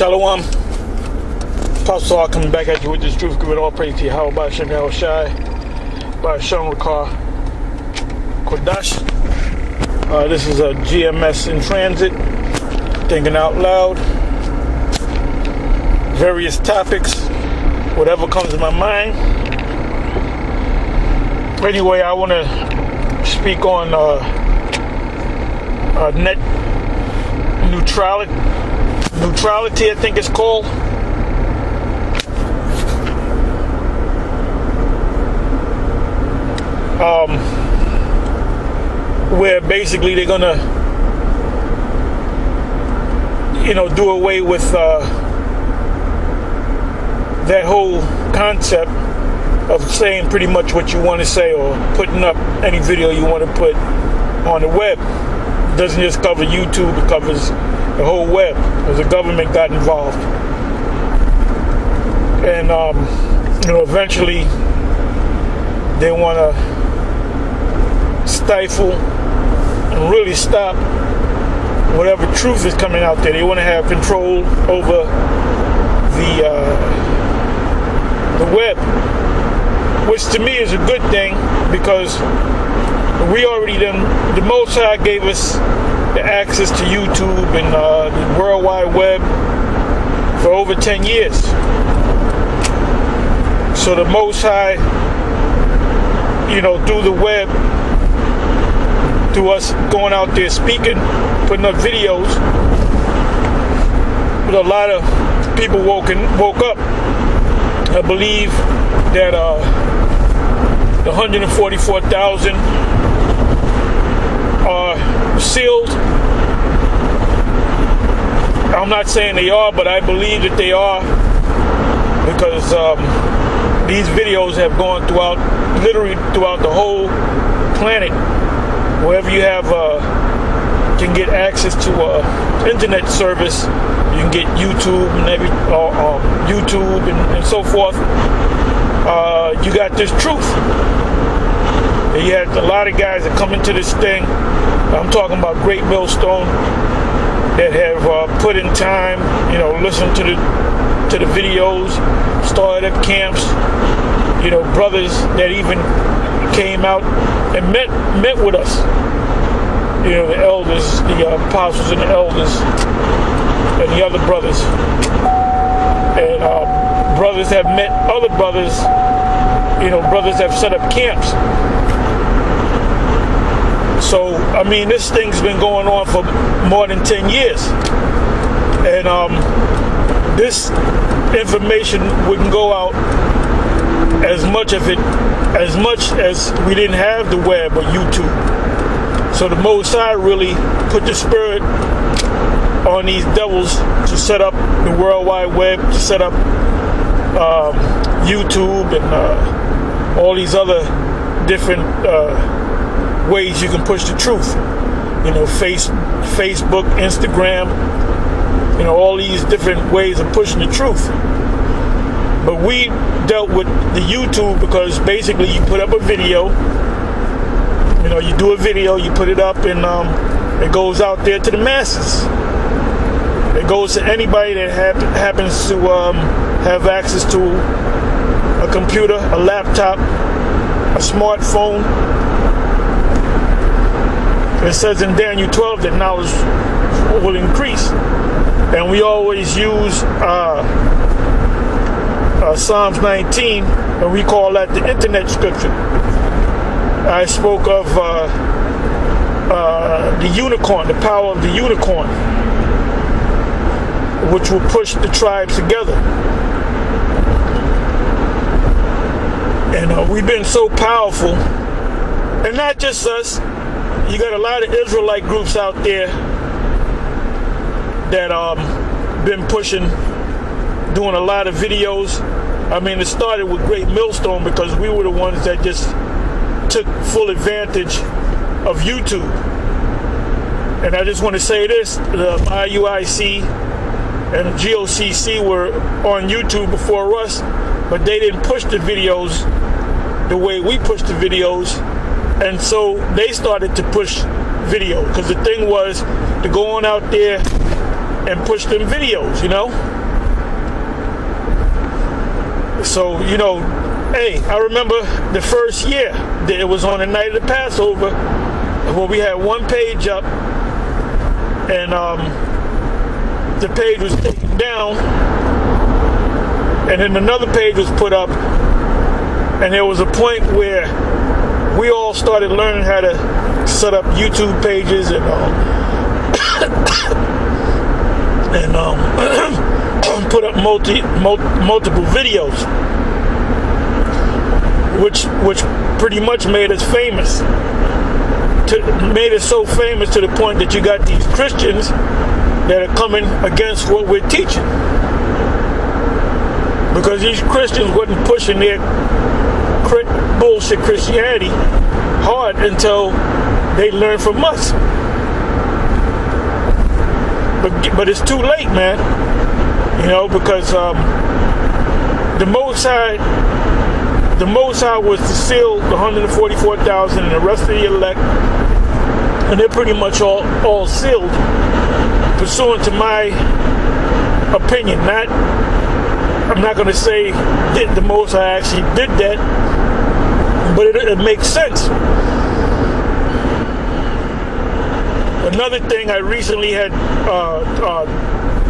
Shalom. Apostle coming back at you with this truth, giving all praise to you. How about Chanel Shai? By Shem Rakar Kodash. This is a GMS in transit. Thinking out loud. Various topics. Whatever comes to my mind. Anyway, I want to speak on net neutrality. Neutrality, I think it's called. Where basically they're gonna, do away with that whole concept of saying pretty much what you want to say or putting up any video you want to put on the web. It doesn't just cover YouTube, it covers the whole web, because the government got involved. And eventually they want to stifle and really stop whatever truth is coming out there. They want to have control over the web, which to me is a good thing, because we already the Most High gave us the access to YouTube and the World Wide Web for over 10 years. So the Most High, through the web, through us going out there speaking, putting up videos, but a lot of people woke up. I believe that the 144,000 are sealed. I'm not saying they are, but I believe that they are, because these videos have gone literally throughout the whole planet. Wherever you have can get access to internet service, you can get YouTube and YouTube and so forth. You got this truth. And you had a lot of guys that come into this thing. I'm talking about Great Millstone, that have put in time, listened to the videos, started up camps. Brothers that even came out and met with us. The elders, the apostles and the elders, and the other brothers. And brothers have met other brothers. Brothers have set up camps. So, this thing's been going on for more than 10 years. And this information wouldn't go out as much as we didn't have the web or YouTube. So the Most High really put the spirit on these devils to set up the World Wide Web, to set up YouTube and all these other different ways you can push the truth. Facebook, Instagram, all these different ways of pushing the truth. But we dealt with the YouTube because basically you put up a video, you do a video, you put it up, and it goes out there to the masses. It goes to anybody that happens to have access to a computer, a laptop, a smartphone. It says in Daniel 12 that knowledge will increase. And we always use Psalms 19, and we call that the internet scripture. I spoke of the unicorn, the power of the unicorn, which will push the tribes together. And we've been so powerful, and not just us. You got a lot of Israelite groups out there that been pushing, doing a lot of videos. It started with Great Millstone because we were the ones that just took full advantage of YouTube. And I just want to say this, the IUIC and the GOCC were on YouTube before us, but they didn't push the videos the way we pushed the videos. And so they started to push video, because the thing was to go on out there and push them videos, you know. So, you know, hey, I remember the first year that it was on the night of the Passover where we had one page up and the page was taken down, and then another page was put up, and there was a point where we all started learning how to set up YouTube pages and put up multiple videos, which pretty much made us famous. Made us so famous to the point that you got these Christians that are coming against what we're teaching, because these Christians wasn't pushing their bullshit Christianity hard until they learned from us. But it's too late, man. You know, because the Most High was to seal the 144,000 and the rest of the elect, and they're pretty much all sealed, pursuant to my opinion. I'm not going to say that the Most High actually did that, but it makes sense. Another thing I recently had,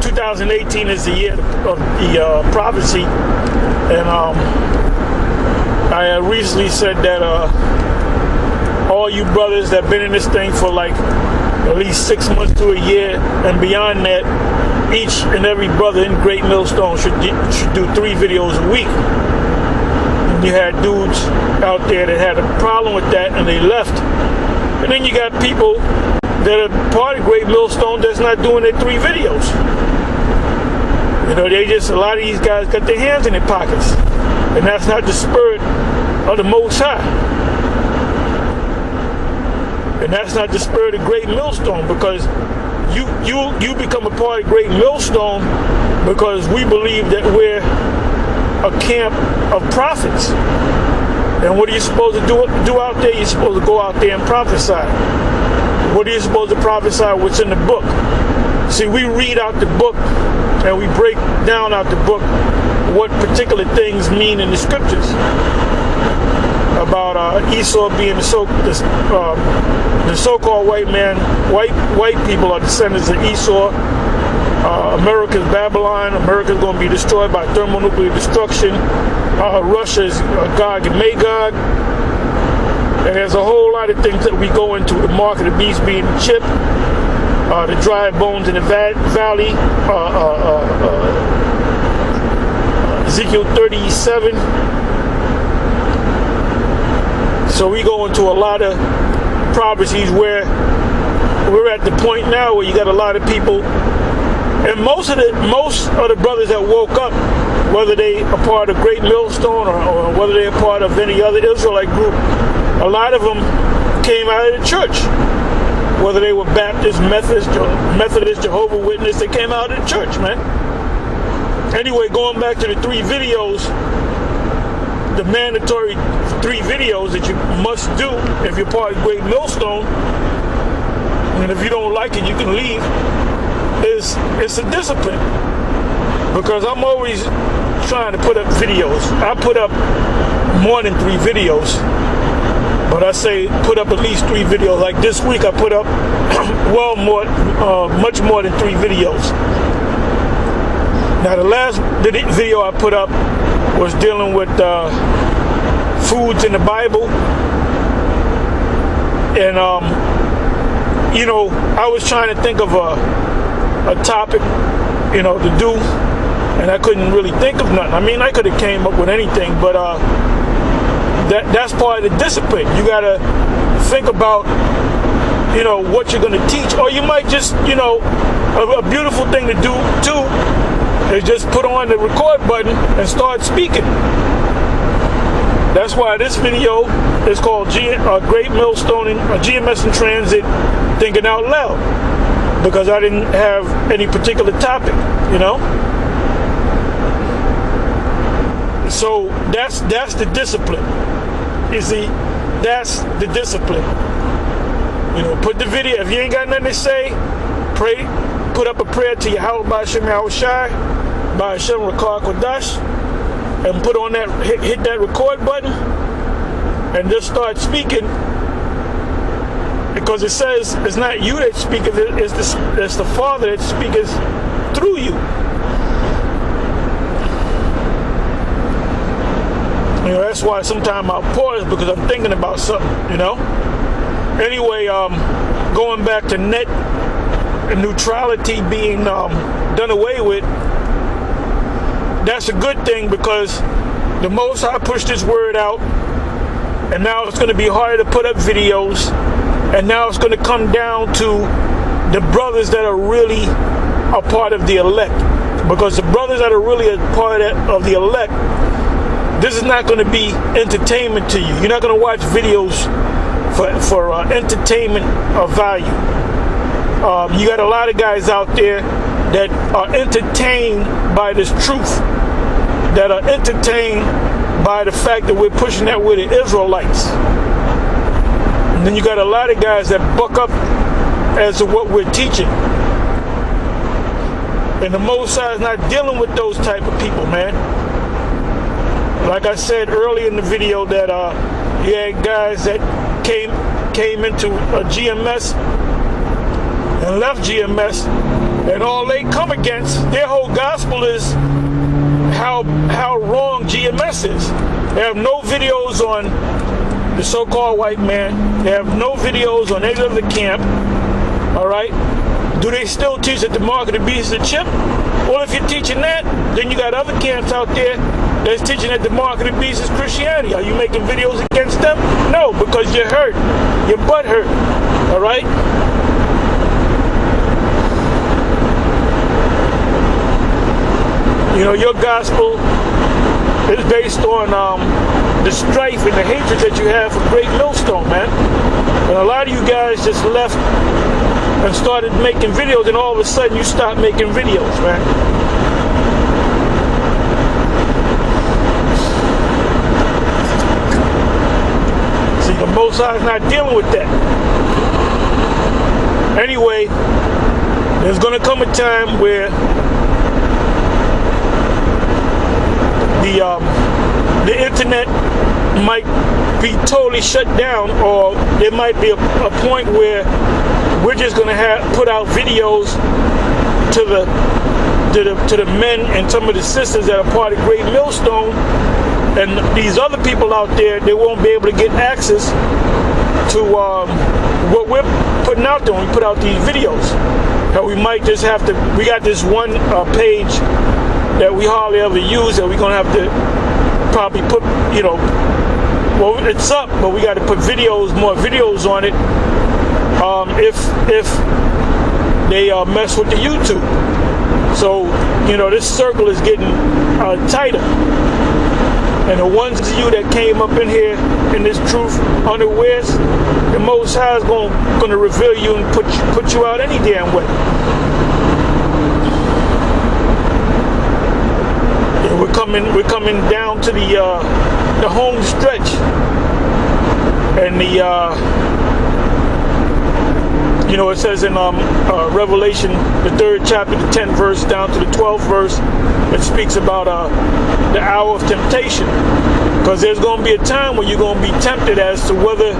2018 is the year of the prophecy, and I recently said that all you brothers that been in this thing for like at least 6 months to a year and beyond that, each and every brother in Great Millstone should do 3 videos a week. And you had dudes out there that had a problem with that and they left. And then you got people that are part of Great Millstone that's not doing their 3 videos. You know, a lot of these guys got their hands in their pockets. And that's not the spirit of the Most High. And that's not the spirit of Great Millstone, because you become a part of Great Millstone because we believe that we're a camp of prophets. And what are you supposed to do out there? You're supposed to go out there and prophesy. What are you supposed to prophesy? What's in the book? See, we read out the book and we break down out the book what particular things mean in the scriptures about Esau being the so-called white man. White people are descendants of Esau. America's Babylon. America's going to be destroyed by thermonuclear destruction. Russia's Gog and Magog. And there's a whole lot of things that we go into. The mark of the beast being the chip, the dry bones in the valley, Ezekiel 37. So we go into a lot of prophecies where we're at the point now where you got a lot of people, and most of the brothers that woke up, whether they are part of Great Millstone or whether they're part of any other Israelite group, a lot of them came out of the church. Whether they were Baptist, Methodist, Jehovah's Witness, they came out of the church, man. Anyway, going back to the 3 videos, the mandatory 3 videos that you must do if you're part of Great Millstone, and if you don't like it, you can leave, it's a discipline. Because I'm always trying to put up videos. I put up more than 3 videos. But I say put up at least 3 videos. Like this week I put up much more than 3 videos. Now the last video I put up was dealing with foods in the Bible. And you know, I was trying to think of a topic, you know, to do, and I couldn't really think of nothing. I mean, I could have came up with anything, but that's part of the discipline. You gotta think about, you know, what you're gonna teach, or you might just, you know, a beautiful thing to do too is just put on the record button and start speaking. That's why this video is called Great Millstone, GMS in Transit, Thinking Out Loud, because I didn't have any particular topic, you know. So that's the discipline. You see, that's the discipline. You know, put the video. If you ain't got nothing to say, pray, put up a prayer to Yahweh by Hashem Yahushai, by Hashem Rakar Kodash, and put on that, hit that record button, and just start speaking. Because it says it's not you that speaks, it's the Father that speaks through you. You know, that's why sometimes I'll pause, because I'm thinking about something, you know. Anyway, going back to net neutrality being done away with, that's a good thing, because the Most High pushed His word out, and now it's going to be harder to put up videos, and now it's going to come down to the brothers that are really a part of the elect, because the brothers that are really a part of the elect, this is not going to be entertainment to you. You're not going to watch videos for entertainment of value. You got a lot of guys out there that are entertained by this truth, that are entertained by the fact that we're pushing that we're the Israelites. And then you got a lot of guys that buck up as to what we're teaching. And the Most High is not dealing with those type of people, man. Like I said earlier in the video, that you had guys that came into GMS and left GMS, and all they come against, their whole gospel is how wrong GMS is. They have no videos on the so-called white man. They have no videos on any other camp. All right. Do they still teach that the mark of the beast is a chip? Well, if you're teaching that, then you got other camps out there that's teaching that the mark of the beast is Christianity. Are you making videos against them? No, because you're hurt. Your butt hurt. All right? You know, your gospel is based on the strife and the hatred that you have for Great Millstone, man. And a lot of you guys just left and started making videos, and all of a sudden you stopped making videos, man. See, the Most High is not dealing with that. Anyway, there's going to come a time where the internet might be totally shut down, or there might be a point where we're just going to put out videos to the men and some of the sisters that are part of Great Millstone, and these other people out there, they won't be able to get access to what we're putting out there when we put out these videos. Now we might just have to, we got this one page that we hardly ever use, that we're going to have to probably put, you know, well, it's up, but we got to put videos, more videos on it, if they mess with the YouTube. So, you know, this circle is getting tighter. And the ones of you that came up in here in this truth unawares, the Most High is going to reveal you and put you out any damn way. Yeah, we're coming down to the home stretch, and you know, it says in Revelation, the 3rd chapter, the 10th verse down to the 12th verse, it speaks about the hour of temptation. Because there's going to be a time when you're going to be tempted as to whether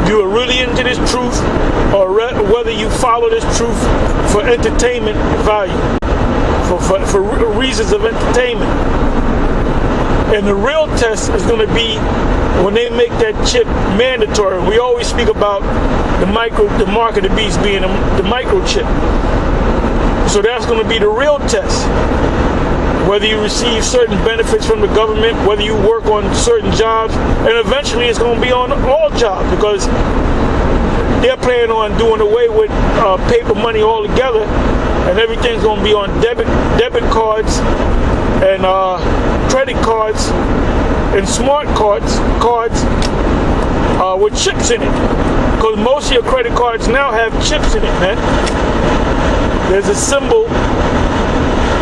you are really into this truth, or whether you follow this truth for entertainment value, for reasons of entertainment. And the real test is going to be when they make that chip mandatory. We always speak about the mark of the beast being the microchip. So that's going to be the real test. Whether you receive certain benefits from the government, whether you work on certain jobs, and eventually it's going to be on all jobs, because they're planning on doing away with paper money altogether, and everything's going to be on debit cards and credit cards and smart cards with chips in it. Because most of your credit cards now have chips in it, man. There's a symbol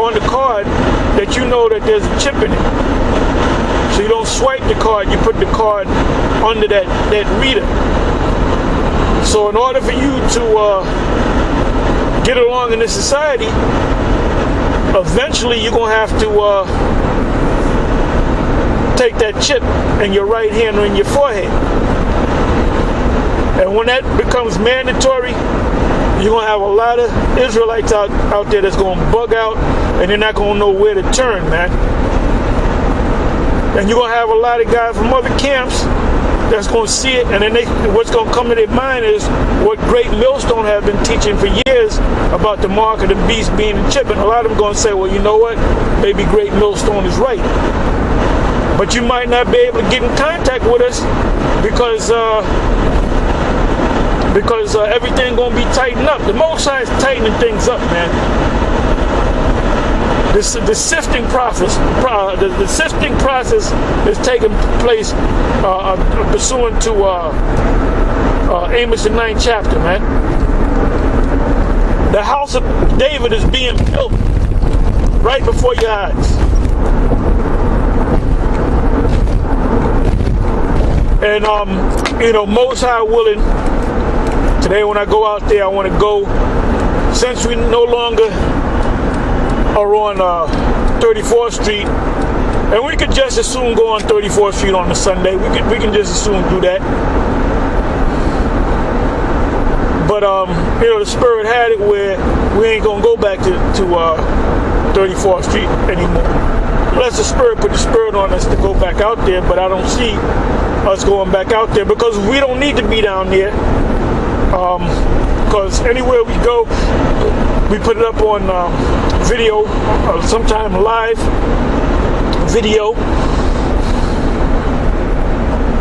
on the card that you know that there's a chip in it. So you don't swipe the card, you put the card under that reader. So in order for you to get along in this society, eventually you're going to have to take that chip in your right hand or in your forehead. And when that becomes mandatory, you're going to have a lot of Israelites out there that's going to bug out, and they're not going to know where to turn, man. And you're going to have a lot of guys from other camps that's going to see it, and then what's going to come to their mind is what Great Millstone have been teaching for years about the mark of the beast being a chip. And a lot of them are going to say, well, you know what? Maybe Great Millstone is right. But you might not be able to get in contact with us because everything going to be tightened up. The Most High is tightening things up, man. The sifting process, the sifting process is taking place pursuant to Amos the 9th chapter, man. The house of David is being built right before your eyes. And Most High willing, today when I go out there, I want to go, since we no longer are on 34th Street, and we could just as soon go on 34th Street on a Sunday. We can just as soon do that. But the Spirit had it where we ain't gonna go back to 34th Street anymore. Unless the Spirit put the Spirit on us to go back out there, but I don't see us going back out there because we don't need to be down there. Because anywhere we go, we put it up on video, sometime live video,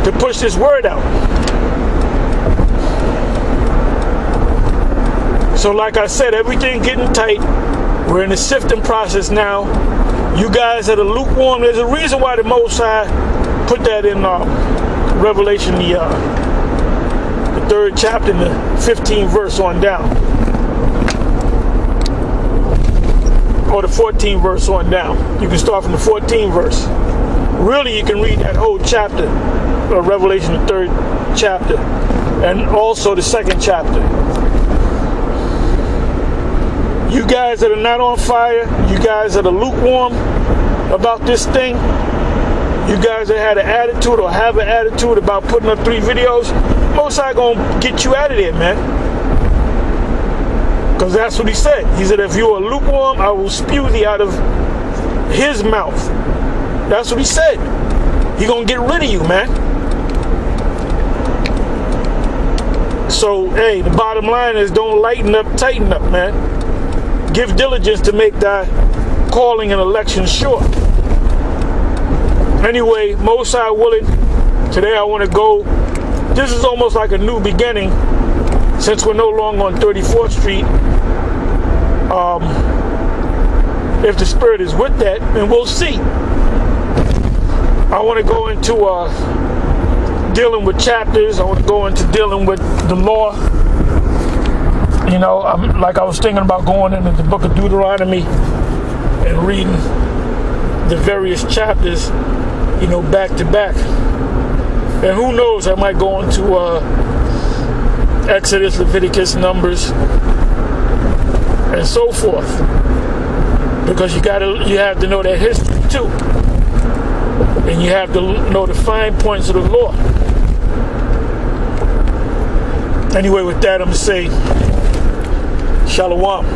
to push this word out. So like I said, everything getting tight. We're in the sifting process now. You guys that are lukewarm, there's a reason why the Most High put that in Revelation, the 3rd chapter, and the 15th verse on down. Or the 14th verse on down. You can start from the 14th verse. Really, you can read that whole chapter, Revelation, the 3rd chapter, and also the 2nd chapter. You guys that are not on fire, you guys that are lukewarm about this thing, you guys that had an attitude or have an attitude about putting up 3 videos, Most High gonna get you out of there, man. Because that's what he said. He said, if you are lukewarm, I will spew thee out of his mouth. That's what he said. He gonna get rid of you, man. So, hey, the bottom line is don't lighten up, tighten up, man. Give diligence to make thy calling and election sure. Anyway, Most High willing, today I want to go. This is almost like a new beginning since we're no longer on 34th Street. If the Spirit is with that, and we'll see. I want to go into dealing with chapters. I want to go into dealing with the law. You know, like I was thinking about going into the book of Deuteronomy and reading the various chapters, you know, back to back. And who knows, I might go into Exodus, Leviticus, Numbers, and so forth. Because you have to know that history too. And you have to know the fine points of the law. Anyway, with that, I'm going to say, Shalom.